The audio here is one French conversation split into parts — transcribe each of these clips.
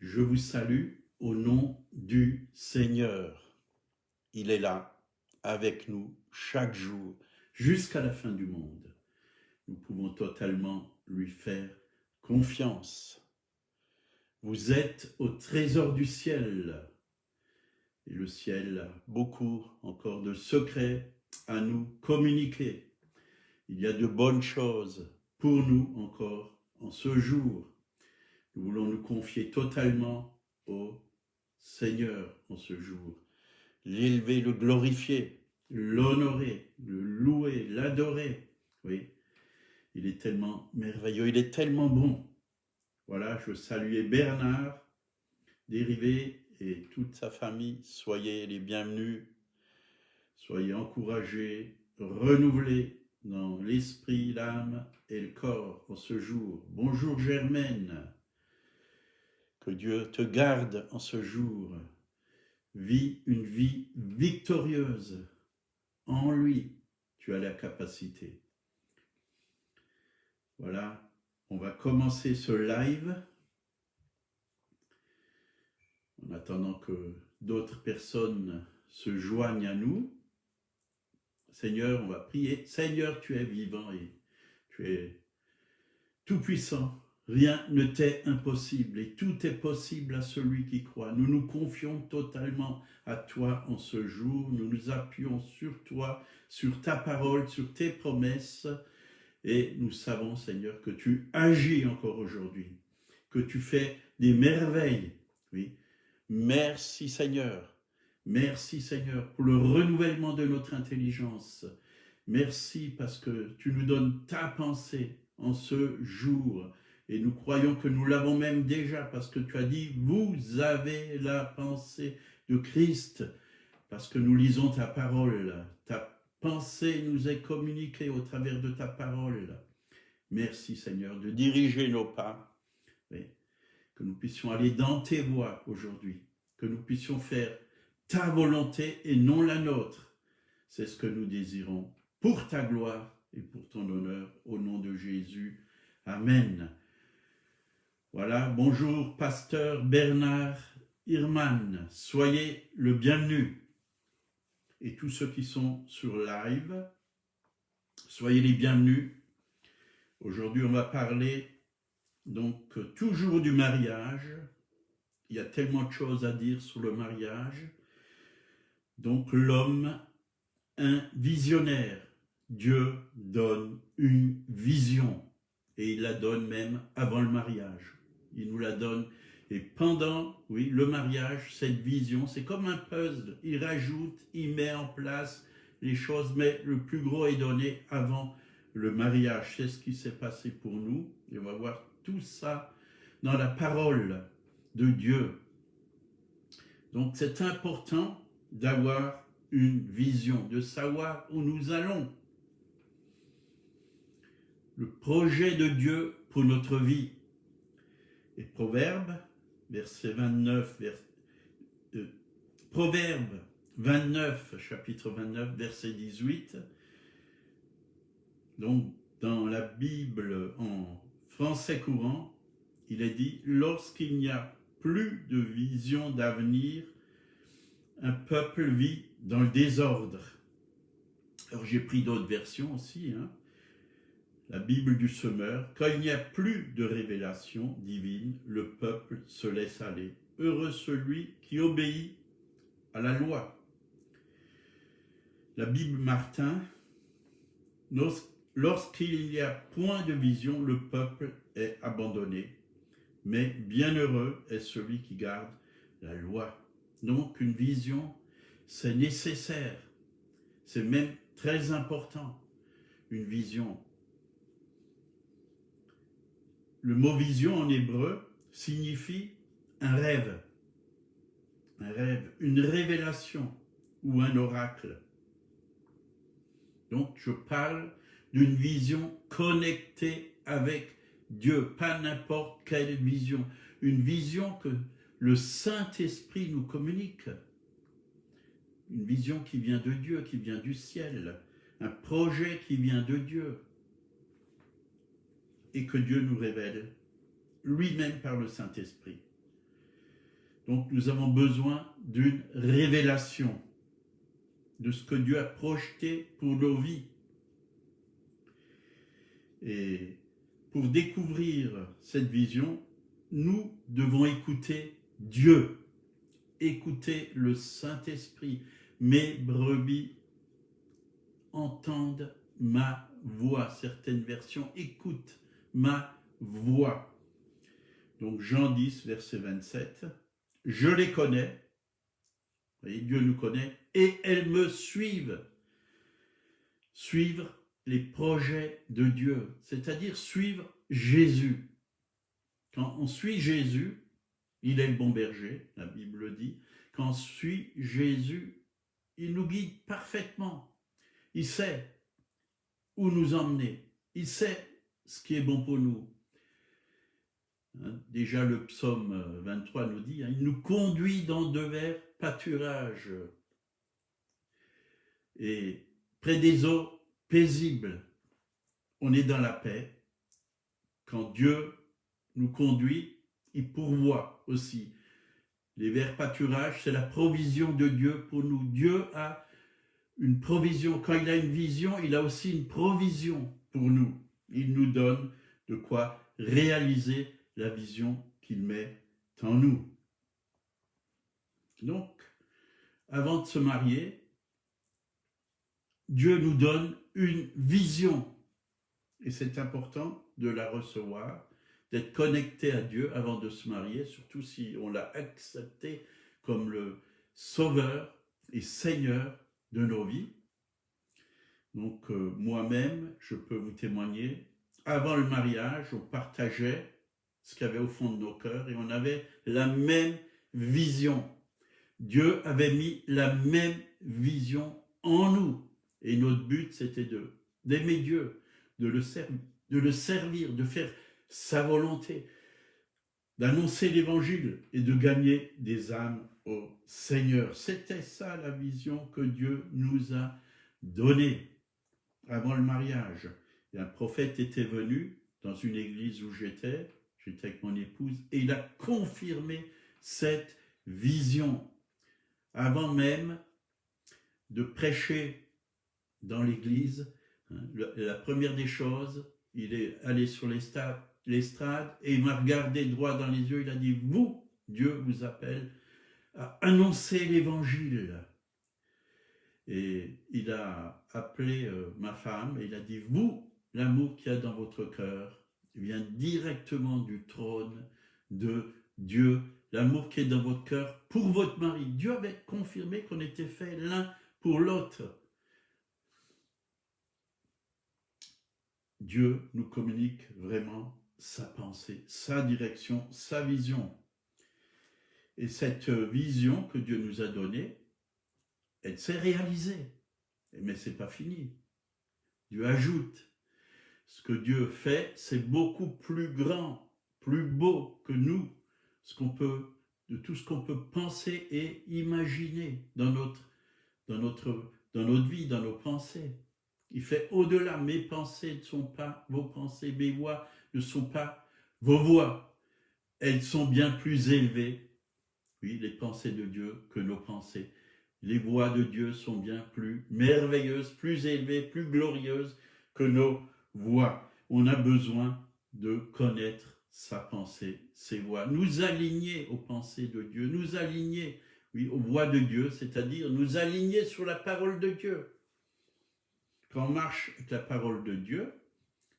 Je vous salue au nom du Seigneur. Il est là, avec nous, chaque jour, jusqu'à la fin du monde. Nous pouvons totalement lui faire confiance. Vous êtes au trésor du ciel. Et le ciel a beaucoup encore de secrets à nous communiquer. Il y a de bonnes choses pour nous encore en ce jour. Nous voulons nous confier totalement au Seigneur en ce jour. L'élever, le glorifier, l'honorer, le louer, l'adorer. Oui, il est tellement merveilleux, il est tellement bon. Voilà, je saluais Bernard, Dérivé et toute sa famille. Soyez les bienvenus, soyez encouragés, renouvelés dans l'esprit, l'âme et le corps en ce jour. Bonjour Germaine, que Dieu te garde en ce jour. Vis une vie victorieuse. En lui, tu as la capacité. Voilà, on va commencer ce live en attendant que d'autres personnes se joignent à nous. Seigneur, on va prier. Seigneur, tu es vivant et tu es tout-puissant. Rien ne t'est impossible et tout est possible à celui qui croit. Nous nous confions totalement à toi en ce jour. Nous nous appuyons sur toi, sur ta parole, sur tes promesses. Et nous savons, Seigneur, que tu agis encore aujourd'hui, que tu fais des merveilles. Oui. Merci, Seigneur. Merci, Seigneur, pour le renouvellement de notre intelligence. Merci parce que tu nous donnes ta pensée en ce jour. Et nous croyons que nous l'avons même déjà parce que tu as dit, vous avez la pensée de Christ, parce que nous lisons ta parole. Ta pensée nous est communiquée au travers de ta parole. Merci Seigneur de diriger nos pas, oui, que nous puissions aller dans tes voies aujourd'hui, que nous puissions faire ta volonté et non la nôtre. C'est ce que nous désirons pour ta gloire et pour ton honneur, au nom de Jésus. Amen. Voilà, bonjour pasteur Bernard Irman, soyez le bienvenu. Et tous ceux qui sont sur live, soyez les bienvenus. Aujourd'hui, on va parler donc toujours du mariage. Il y a tellement de choses à dire sur le mariage. Donc l'homme, un visionnaire. Dieu donne une vision et il la donne même avant le mariage. Il nous la donne et pendant, oui, le mariage, cette vision, c'est comme un puzzle. Il rajoute, il met en place les choses, mais le plus gros est donné avant le mariage. C'est ce qui s'est passé pour nous. Et on va voir tout ça dans la parole de Dieu. Donc c'est important d'avoir une vision, de savoir où nous allons. Le projet de Dieu pour notre vie. Et Proverbe, verset 29, Proverbe 29, chapitre 29, verset 18. Donc, dans la Bible en français courant, il est dit « Lorsqu'il n'y a plus de vision d'avenir, un peuple vit dans le désordre. » Alors, j'ai pris d'autres versions aussi, hein. La Bible du semeur, quand il n'y a plus de révélation divine, le peuple se laisse aller. Heureux celui qui obéit à la loi. La Bible Martin, lorsqu'il n'y a point de vision, le peuple est abandonné. Mais bienheureux est celui qui garde la loi. Donc une vision, c'est nécessaire. C'est même très important, une vision. Le mot vision en hébreu signifie un rêve, une révélation ou un oracle. Donc je parle d'une vision connectée avec Dieu, pas n'importe quelle vision, une vision que le Saint-Esprit nous communique, une vision qui vient de Dieu, qui vient du ciel, un projet qui vient de Dieu, et que Dieu nous révèle lui-même par le Saint-Esprit. Donc nous avons besoin d'une révélation de ce que Dieu a projeté pour nos vies. Et pour découvrir cette vision, nous devons écouter Dieu, écouter le Saint-Esprit. Mes brebis entendent ma voix. Certaines versions écoutent ma voix. Donc Jean 10, verset 27, « Je les connais », vous voyez, Dieu nous connaît, « et elles me suivent ». Suivre les projets de Dieu, c'est-à-dire suivre Jésus. Quand on suit Jésus, il est le bon berger, la Bible le dit. Quand on suit Jésus, il nous guide parfaitement. Il sait où nous emmener. Il sait ce qui est bon pour nous. Déjà le psaume 23 nous dit, il nous conduit dans de verts pâturages et près des eaux paisibles. On est dans la paix. Quand Dieu nous conduit, il pourvoit aussi. Les verts pâturages, c'est la provision de Dieu pour nous. Dieu a une provision. Quand il a une vision, il a aussi une provision pour nous. Il nous donne de quoi réaliser la vision qu'il met en nous. Donc, avant de se marier, Dieu nous donne une vision. Et c'est important de la recevoir, d'être connecté à Dieu avant de se marier, surtout si on l'a accepté comme le Sauveur et Seigneur de nos vies. Donc moi-même, je peux vous témoigner, avant le mariage, on partageait ce qu'il y avait au fond de nos cœurs et on avait la même vision. Dieu avait mis la même vision en nous. Et notre but, c'était d'aimer Dieu, de le servir, de faire sa volonté, d'annoncer l'évangile et de gagner des âmes au Seigneur. C'était ça la vision que Dieu nous a donnée avant le mariage. Et un prophète était venu dans une église où j'étais avec mon épouse, et il a confirmé cette vision. Avant même de prêcher dans l'église, la première des choses, il est allé sur l'estrade et il m'a regardé droit dans les yeux, il a dit, vous, Dieu vous appelle à annoncer l'évangile. Et il a appelé ma femme et il a dit, vous, l'amour qu'il y a dans votre cœur vient directement du trône de Dieu, l'amour qui est dans votre cœur pour votre mari. Dieu avait confirmé qu'on était fait l'un pour l'autre. Dieu nous communique vraiment sa pensée, sa direction, sa vision. Et cette vision que Dieu nous a donnée, elle s'est réalisée. Mais ce n'est pas fini. Dieu ajoute. Ce que Dieu fait, c'est beaucoup plus grand, plus beau que nous, de tout ce qu'on peut penser et imaginer dans notre vie, dans nos pensées. Il fait au-delà. Mes pensées ne sont pas vos pensées, mes voix ne sont pas vos voix. Elles sont bien plus élevées, oui, les pensées de Dieu que nos pensées. Les voix de Dieu sont bien plus merveilleuses, plus élevées, plus glorieuses que nos voix. On a besoin de connaître sa pensée, ses voix, nous aligner aux pensées de Dieu, nous aligner, oui, aux voix de Dieu, c'est-à-dire nous aligner sur la parole de Dieu. Quand on marche avec la parole de Dieu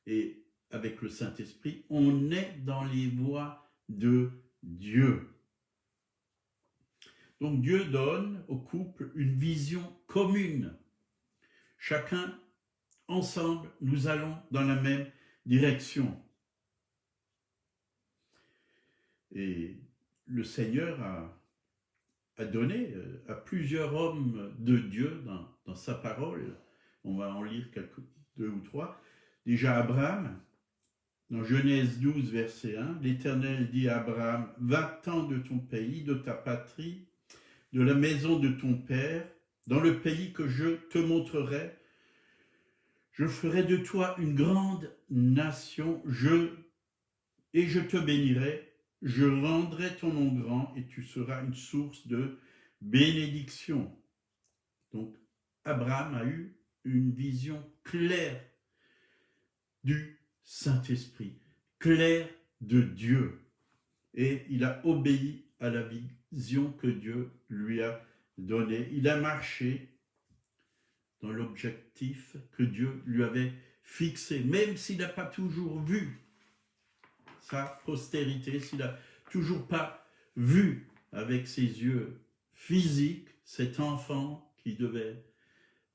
et avec le Saint-Esprit, on est dans les voies de Dieu. Donc Dieu donne au couple une vision commune. Chacun, ensemble, nous allons dans la même direction. Et le Seigneur a donné à plusieurs hommes de Dieu dans sa parole. On va en lire deux ou trois. Déjà Abraham, dans Genèse 12, verset 1, l'Éternel dit à Abraham, « Va-t'en de ton pays, de ta patrie, de la maison de ton père, dans le pays que je te montrerai. Je ferai de toi une grande nation, et je te bénirai, je rendrai ton nom grand et tu seras une source de bénédiction. Donc, Abraham a eu une vision claire du Saint-Esprit, claire de Dieu. Et il a obéi à la vision que Dieu lui a donnée. Il a marché dans l'objectif que Dieu lui avait fixé, même s'il n'a pas toujours vu sa postérité, s'il n'a toujours pas vu avec ses yeux physiques cet enfant qui devait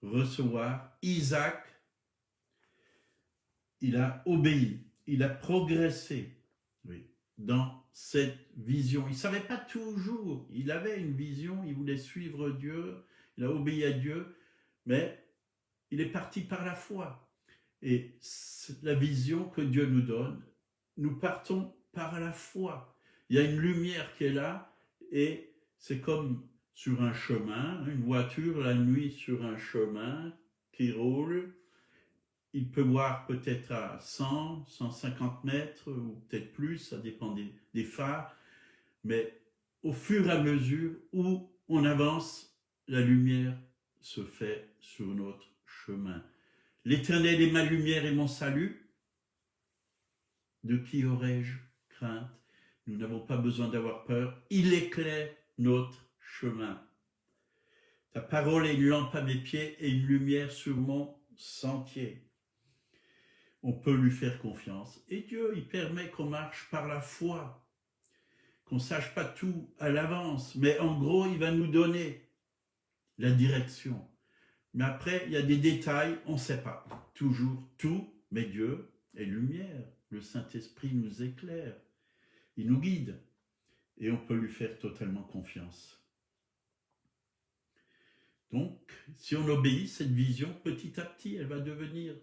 recevoir, Isaac. Il a obéi, il a progressé, oui, dans cette vision. Il ne savait pas toujours, il avait une vision, il voulait suivre Dieu, il a obéi à Dieu, mais il est parti par la foi. Et la vision que Dieu nous donne, nous partons par la foi. Il y a une lumière qui est là, et c'est comme sur un chemin, une voiture la nuit sur un chemin qui roule. Il peut voir peut-être à 100, 150 mètres, ou peut-être plus, ça dépend des phares, mais au fur et à mesure où on avance, la lumière se fait sur notre chemin. L'Éternel est ma lumière et mon salut. De qui aurais-je crainte? Nous n'avons pas besoin d'avoir peur. Il éclaire notre chemin. Ta parole est une lampe à mes pieds et une lumière sur mon sentier. On peut lui faire confiance. Et Dieu, il permet qu'on marche par la foi, qu'on ne sache pas tout à l'avance, mais en gros, il va nous donner la direction. Mais après, il y a des détails, on ne sait pas toujours tout, mais Dieu est lumière. Le Saint-Esprit nous éclaire, il nous guide, et on peut lui faire totalement confiance. Donc, si on obéit, cette vision, petit à petit, elle va devenir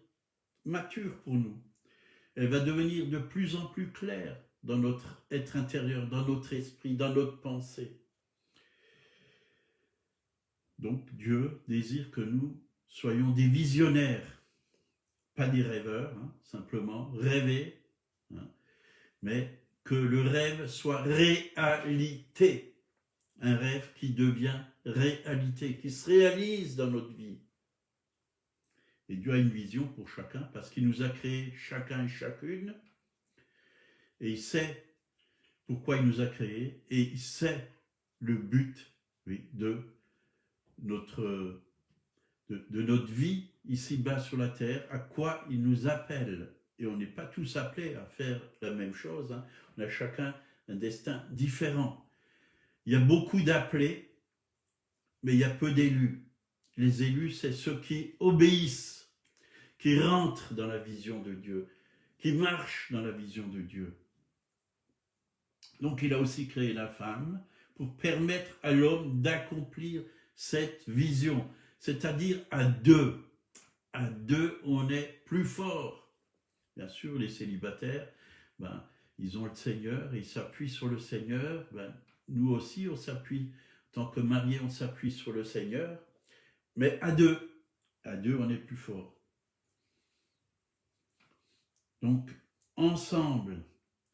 mature pour nous. Elle va devenir de plus en plus claire dans notre être intérieur, dans notre esprit, dans notre pensée. Donc Dieu désire que nous soyons des visionnaires, pas des rêveurs, simplement rêver, mais que le rêve soit réalité, un rêve qui devient réalité, qui se réalise dans notre vie. Et Dieu a une vision pour chacun parce qu'il nous a créés chacun et chacune, et il sait pourquoi il nous a créés, et il sait le but, oui, de notre vie ici-bas sur la terre, à quoi il nous appelle. Et on n'est pas tous appelés à faire la même chose, on a chacun un destin différent. Il y a beaucoup d'appelés, mais il y a peu d'élus. Les élus, c'est ceux qui obéissent, qui rentrent dans la vision de Dieu, qui marchent dans la vision de Dieu. Donc il a aussi créé la femme pour permettre à l'homme d'accomplir cette vision, c'est-à-dire à deux. À deux, on est plus fort. Bien sûr, les célibataires, ils ont le Seigneur et ils s'appuient sur le Seigneur. Nous aussi, on s'appuie, en tant que mariés, on s'appuie sur le Seigneur. Mais à deux, on est plus fort. Donc, ensemble,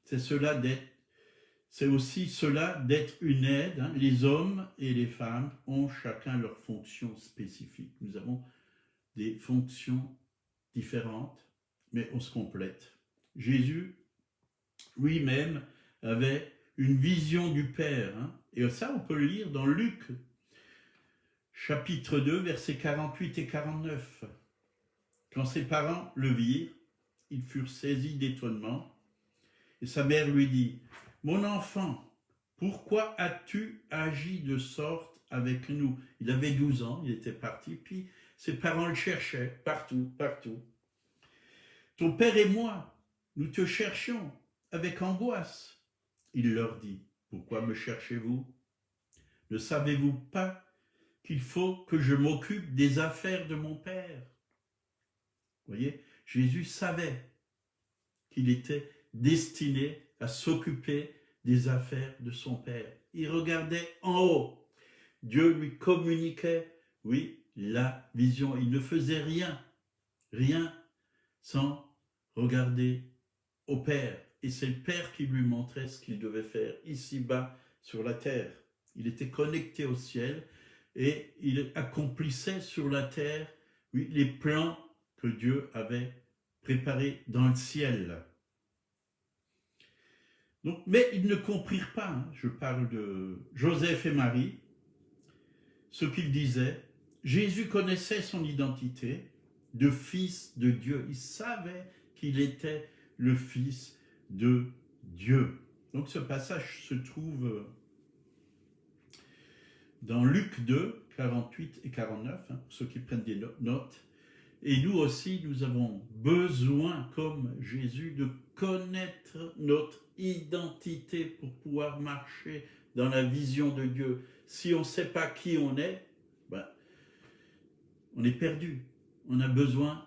c'est aussi cela d'être une aide. Les hommes et les femmes ont chacun leur fonction spécifique. Nous avons des fonctions différentes, mais on se complète. Jésus lui-même avait une vision du Père. Et ça, on peut le lire dans Luc, chapitre 2, versets 48 et 49. Quand ses parents le virent, ils furent saisis d'étonnement. Et sa mère lui dit, « Mon enfant, pourquoi as-tu agi de sorte avec nous ?» Il avait 12 ans, il était parti, puis ses parents le cherchaient partout, partout. « Ton père et moi, nous te cherchions avec angoisse. » Il leur dit, « Pourquoi me cherchez-vous? Ne savez-vous pas qu'il faut que je m'occupe des affaires de mon père? » Vous voyez, Jésus savait qu'il était destiné à s'occuper des affaires de son père. Il regardait en haut. Dieu lui communiquait, oui, la vision. Il ne faisait rien sans regarder au Père. et c'est le Père qui lui montrait ce qu'il devait faire ici-bas sur la terre. Il était connecté au ciel et il accomplissait sur la terre, oui, les plans que Dieu avait préparés dans le ciel. Donc, mais ils ne comprirent pas, hein, je parle de Joseph et Marie, ce qu'ils disaient. Jésus connaissait son identité de fils de Dieu. Il savait qu'il était le fils de Dieu. Donc ce passage se trouve dans Luc 2, 48 et 49, hein, pour ceux qui prennent des notes. Et nous aussi, nous avons besoin, comme Jésus, de connaître notre identité pour pouvoir marcher dans la vision de Dieu. Si on ne sait pas qui on est, ben, on est perdu. On a besoin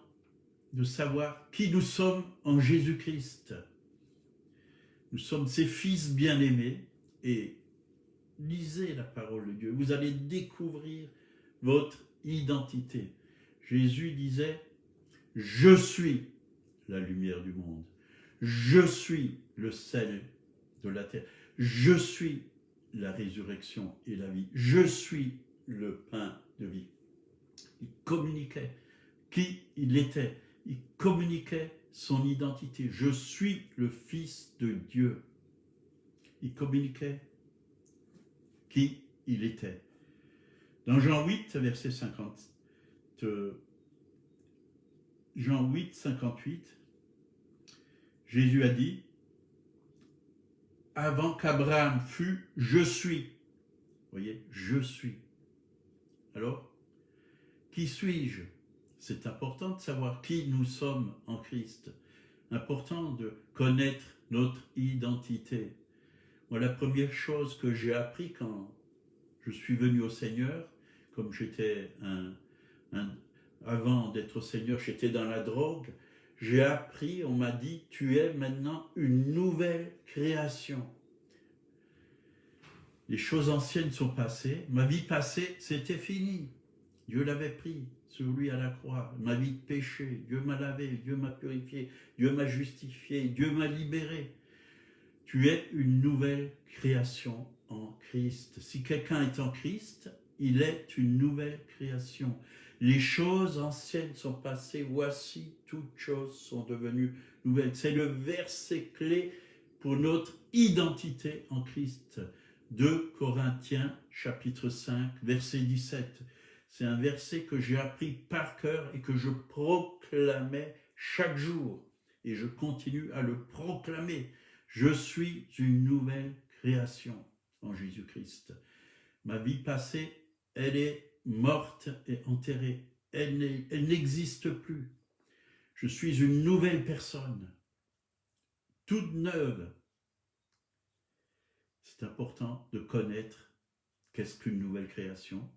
de savoir qui nous sommes en Jésus-Christ. Nous sommes ses fils bien-aimés et lisez la parole de Dieu. Vous allez découvrir votre identité. Jésus disait, « Je suis la lumière du monde. Je suis le sel de la terre. Je suis la résurrection et la vie. Je suis le pain de vie. » Il communiquait qui il était. Il communiquait son identité. Je suis le Fils de Dieu. Il communiquait qui il était. Dans Jean 8, verset 50, Jean 8, 58, Jésus a dit, « Avant qu'Abraham fût, je suis. » Vous voyez, je suis. Alors, qui suis-je? C'est important de savoir qui nous sommes en Christ. Important de connaître notre identité. Moi, la première chose que j'ai appris quand je suis venu au Seigneur, comme j'étais avant d'être au Seigneur, j'étais dans la drogue, j'ai appris, on m'a dit, tu es maintenant une nouvelle création. Les choses anciennes sont passées, ma vie passée, c'était fini. Dieu l'avait pris sur lui à la croix, ma vie de péché, Dieu m'a lavé, Dieu m'a purifié, Dieu m'a justifié, Dieu m'a libéré. Tu es une nouvelle création en Christ. Si quelqu'un est en Christ, il est une nouvelle création. Les choses anciennes sont passées, voici, toutes choses sont devenues nouvelles. C'est le verset clé pour notre identité en Christ. 2 Corinthiens, chapitre 5, verset 17. C'est un verset que j'ai appris par cœur et que je proclamais chaque jour. Et je continue à le proclamer. Je suis une nouvelle création en Jésus-Christ. Ma vie passée, elle est morte et enterrée. Elle n'existe plus. Je suis une nouvelle personne, toute neuve. C'est important de connaître qu'est-ce qu'une nouvelle création.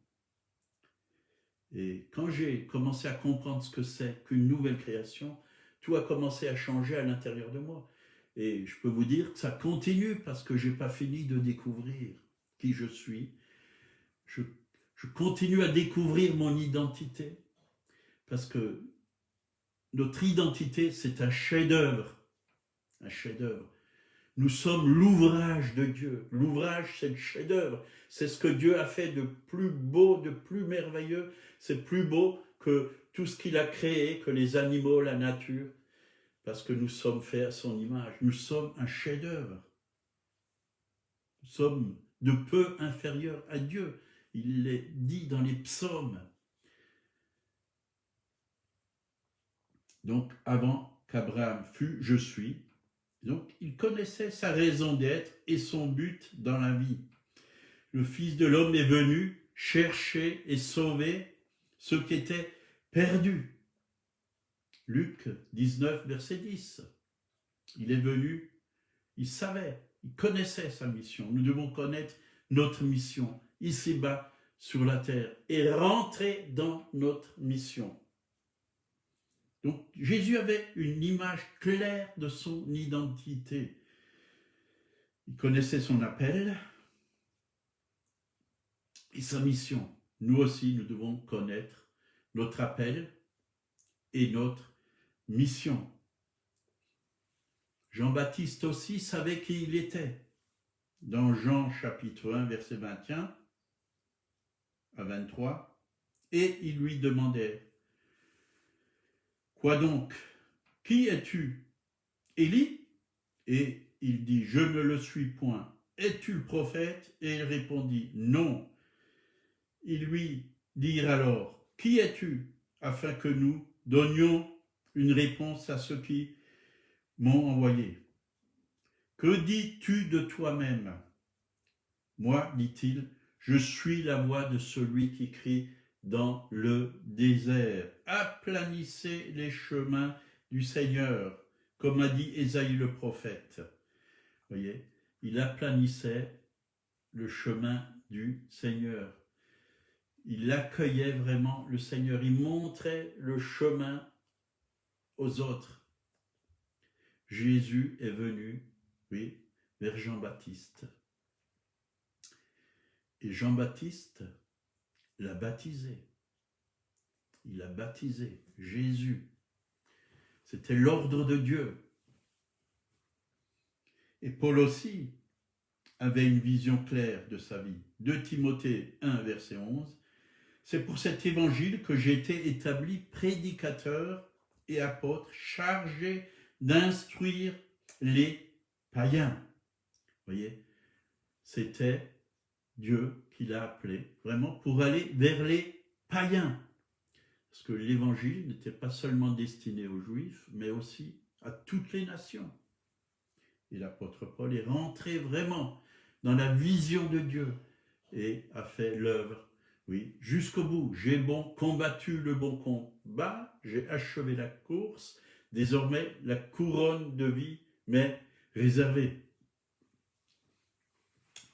Et quand j'ai commencé à comprendre ce que c'est qu'une nouvelle création, tout a commencé à changer à l'intérieur de moi. Et je peux vous dire que ça continue parce que je n'ai pas fini de découvrir qui je suis. Je continue à découvrir mon identité parce que notre identité, c'est un chef-d'œuvre. Un chef-d'œuvre. Nous sommes l'ouvrage de Dieu. L'ouvrage, c'est le chef-d'œuvre. C'est ce que Dieu a fait de plus beau, de plus merveilleux. C'est plus beau que tout ce qu'il a créé, que les animaux, la nature. Parce que nous sommes faits à son image. Nous sommes un chef-d'œuvre. Nous sommes de peu inférieurs à Dieu. Il l'est dit dans les psaumes. Donc, avant qu'Abraham fût, je suis. Donc, il connaissait sa raison d'être et son but dans la vie. Le Fils de l'homme est venu chercher et sauver ceux qui étaient perdus. Luc 19, verset 10. Il est venu, il savait, il connaissait sa mission. Nous devons connaître notre mission, ici-bas, sur la terre, et rentrer dans notre mission. Donc, Jésus avait une image claire de son identité. Il connaissait son appel et sa mission. Nous aussi, nous devons connaître notre appel et notre mission. Jean-Baptiste aussi savait qui il était. Dans Jean chapitre 1, verset 21 à 23, et il lui demandait, « Quoi donc? Qui es-tu? Élie? » Et il dit, « Je ne le suis point. Es-tu le prophète? » Et il répondit, « Non. » Ils lui dirent alors, « Qui es-tu? » Afin que nous donnions une réponse à ceux qui m'ont envoyé. « Que dis-tu de toi-même? » Moi, dit-il, je suis la voix de celui qui crie dans le désert. Aplanissez les chemins du Seigneur, comme a dit Ésaïe le prophète. Vous voyez, il aplanissait le chemin du Seigneur. Il accueillait vraiment le Seigneur. Il montrait le chemin aux autres. Jésus est venu, oui, vers Jean-Baptiste. Et Jean-Baptiste l'a baptisé. Il a baptisé Jésus. C'était l'ordre de Dieu. Et Paul aussi avait une vision claire de sa vie. 2 Timothée 1, verset 11. C'est pour cet évangile que j'ai été établi prédicateur et apôtre, chargé d'instruire les païens. Vous voyez, c'était Dieu qui l'a appelé vraiment pour aller vers les païens. Parce que l'évangile n'était pas seulement destiné aux Juifs, mais aussi à toutes les nations. Et l'apôtre Paul est rentré vraiment dans la vision de Dieu et a fait l'œuvre, oui, jusqu'au bout. J'ai combattu le bon combat, j'ai achevé la course, désormais la couronne de vie m'est réservée.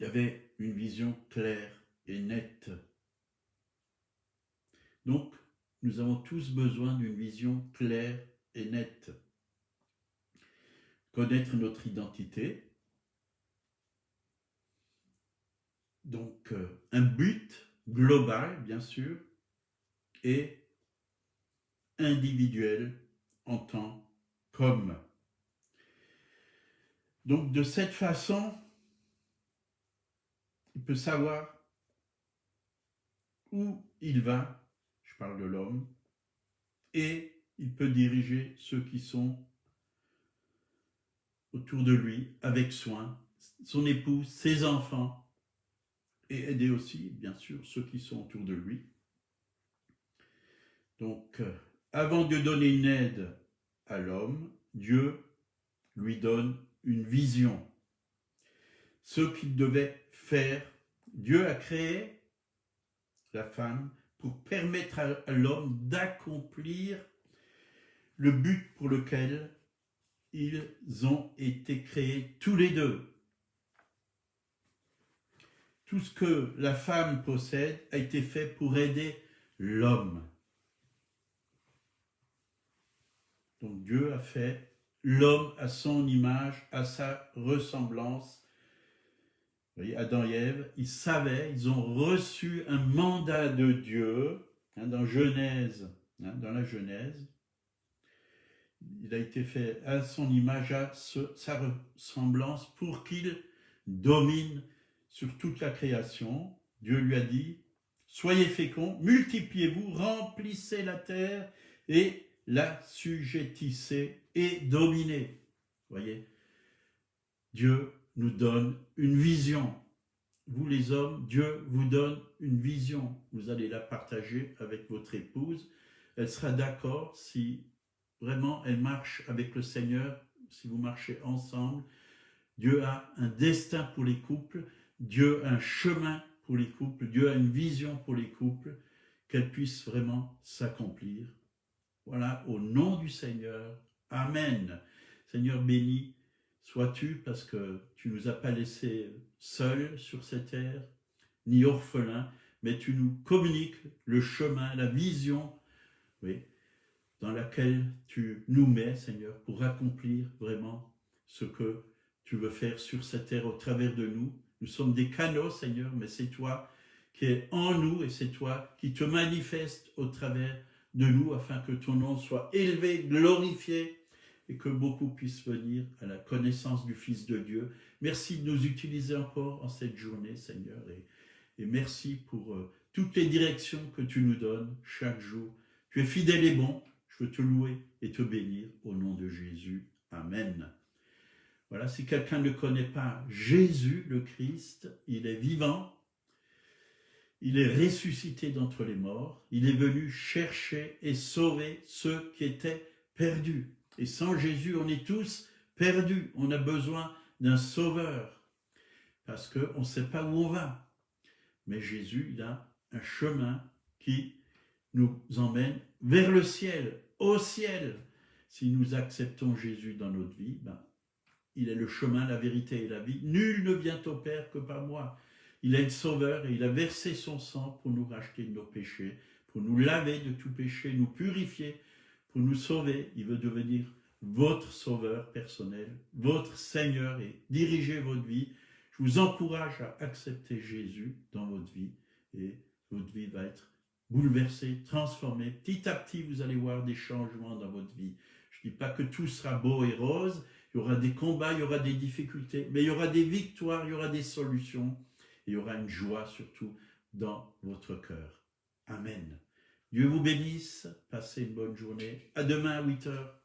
Il y avait une vision claire et nette. Donc, nous avons tous besoin d'une vision claire et nette. Connaître notre identité. Donc, un but global, bien sûr, et individuel en tant qu'homme. Donc, de cette façon, il peut savoir où il va, je parle de l'homme, et il peut diriger ceux qui sont autour de lui avec soin, son épouse, ses enfants, et aider aussi, bien sûr, ceux qui sont autour de lui. Donc, avant de donner une aide à l'homme, Dieu lui donne une vision. Ce qu'il devait faire, Dieu a créé la femme pour permettre à l'homme d'accomplir le but pour lequel ils ont été créés tous les deux. Tout ce que la femme possède a été fait pour aider l'homme. Donc Dieu a fait l'homme à son image, à sa ressemblance. Vous voyez, Adam et Ève, ils savaient, ils ont reçu un mandat de Dieu, dans Genèse, dans la Genèse. Il a été fait à son image, à sa ressemblance, pour qu'il domine sur toute la création. Dieu lui a dit, soyez féconds, multipliez-vous, remplissez la terre et l'assujettissez et dominez. Vous voyez, Dieu nous donne une vision. Vous les hommes, Dieu vous donne une vision. Vous allez la partager avec votre épouse. Elle sera d'accord si vraiment elle marche avec le Seigneur, si vous marchez ensemble. Dieu a un destin pour les couples, Dieu a un chemin pour les couples, Dieu a une vision pour les couples, qu'elle puisse vraiment s'accomplir. Voilà, au nom du Seigneur, Amen. Seigneur, béni sois-tu, parce que tu ne nous as pas laissés seuls sur cette terre, ni orphelins, mais tu nous communiques le chemin, la vision, oui, dans laquelle tu nous mets, Seigneur, pour accomplir vraiment ce que tu veux faire sur cette terre au travers de nous. Nous sommes des canaux, Seigneur, mais c'est toi qui es en nous et c'est toi qui te manifestes au travers de nous afin que ton nom soit élevé, glorifié et que beaucoup puissent venir à la connaissance du Fils de Dieu. Merci de nous utiliser encore en cette journée, Seigneur, et merci pour toutes les directions que tu nous donnes chaque jour. Tu es fidèle et bon. Je veux te louer et te bénir au nom de Jésus. Amen. Voilà, si quelqu'un ne connaît pas Jésus, le Christ, il est vivant, il est ressuscité d'entre les morts, il est venu chercher et sauver ceux qui étaient perdus. Et sans Jésus, on est tous perdus. On a besoin d'un sauveur parce qu'on ne sait pas où on va. Mais Jésus, il a un chemin qui nous emmène vers le ciel, au ciel. Si nous acceptons Jésus dans notre vie, il est le chemin, la vérité et la vie. Nul ne vient au Père que par moi. Il est le sauveur et il a versé son sang pour nous racheter de nos péchés, pour nous laver de tout péché, nous purifier, pour nous sauver. Il veut devenir votre sauveur personnel, votre Seigneur et diriger votre vie. Je vous encourage à accepter Jésus dans votre vie et votre vie va être bouleversée, transformée. Petit à petit, vous allez voir des changements dans votre vie. Je ne dis pas que tout sera beau et rose. Il y aura des combats, il y aura des difficultés, mais il y aura des victoires, il y aura des solutions. Et il y aura une joie surtout dans votre cœur. Amen. Dieu vous bénisse. Passez une bonne journée. À demain à 8h.